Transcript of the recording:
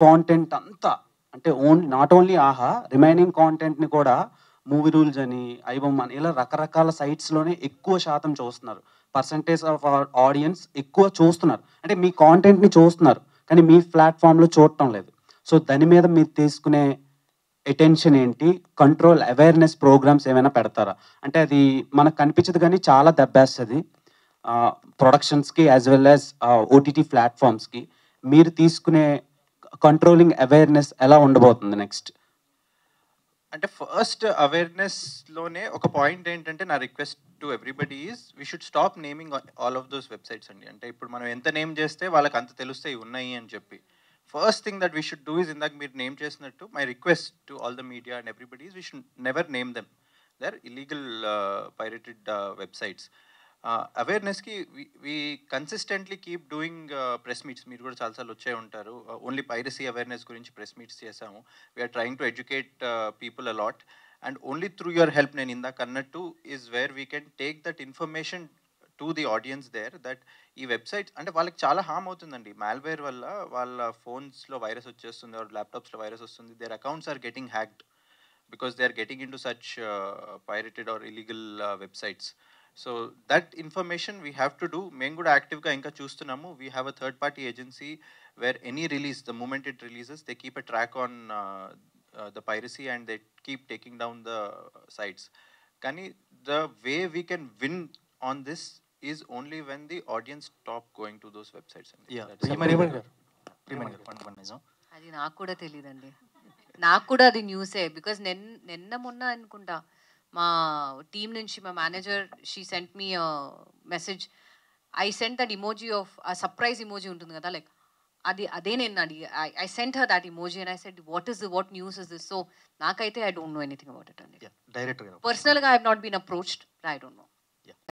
Content అంతా అంటే not only ఆహా, రిమైనింగ్ కాంటెంట్ని కూడా మూవీ రూల్స్ అని, ఐబొమ్మ అని ఇలా రకరకాల సైట్స్లోనే ఎక్కువ శాతం చూస్తున్నారు. పర్సంటేజ్ ఆఫ్ ఆడియన్స్ ఎక్కువ చూస్తున్నారు. అంటే మీ కాంటెంట్ని చూస్తున్నారు కానీ మీ ప్లాట్ఫామ్లో చూడటం లేదు. సో దాని మీద మీరు తీసుకునే అటెన్షన్ ఏంటి? కంట్రోల్ అవేర్‌నెస్ ప్రోగ్రామ్స్ ఏమైనా పెడతారా? అంటే అది మనకు కనిపించదు కానీ చాలా దెబ్బేస్తది. ప్రొడక్షన్స్‌కి యాస్ వెల్ యాస్ ఓటీటీ ప్లాట్‌ఫార్మ్స్‌కి. మీరు తీసుకునే కంట్రోలింగ్ అవేర్‌నెస్ ఎలా ఉండబోతుంది నెక్స్ట్? అంటే ఫస్ట్ అవేర్నెస్లోనే ఒక పాయింట్ ఏంటంటే నా request to everybody is we should stop naming all of those websites అండి. అంటే ఇప్పుడు మనం ఎంత నేమ్ చేస్తే వాళ్ళకి అంత తెలుస్తాయి ఉన్నాయి అని చెప్పి. First thing that we should do is ఇందాక మీరు నేమ్ చేసినట్టు my request to all the media and everybody is we should never name them. They are illegal pirated websites. అవేర్నెస్కి we consistently keep doing press meets. మీరు కూడా చాలాసార్లు వచ్చే ఉంటారు. Only piracy awareness గురించి ప్రెస్ మీట్స్ చేసాము. We are trying to educate people a lot and only through your help నేను ఇందాక అన్నట్టు is where we can take that information to the audience there that ఈ వెబ్సైట్స్ అంటే వాళ్ళకి చాలా హామ్ అవుతుందండి. మాల్వేర్ వల్ల వాళ్ళ ఫోన్స్లో వైరస్ వచ్చేస్తుంది, వాళ్ళ ల్యాప్టాప్స్లో వైరస్ వస్తుంది. Their accounts are getting hacked because they are getting into such pirated or illegal websites. So that information we have to do. మేము కూడా యాక్టివ్గా ఇంకా చూస్తున్నాము. We have a third party agency where any release, the moment it releases, they keep a track on the piracy and they keep taking down the sites. కానీ the way we can win on this is only when the audience stop going to those websites. అది నాకు కూడా తెలియదండి. నాకు కూడా అది న్యూసే. Because నిన్న మొన్న అనుకుంటా మా టీం నుంచి మా manager she sent me message. I sent that emoji of a surprise emoji ఉంటుంది కదా, లైక్ అదే నేను అడిగి I sent her that emoji and I said what news is this. So నాకైతే I don't know anything about it అండి. Director పర్సనల్గా I have not been approached. I don't no.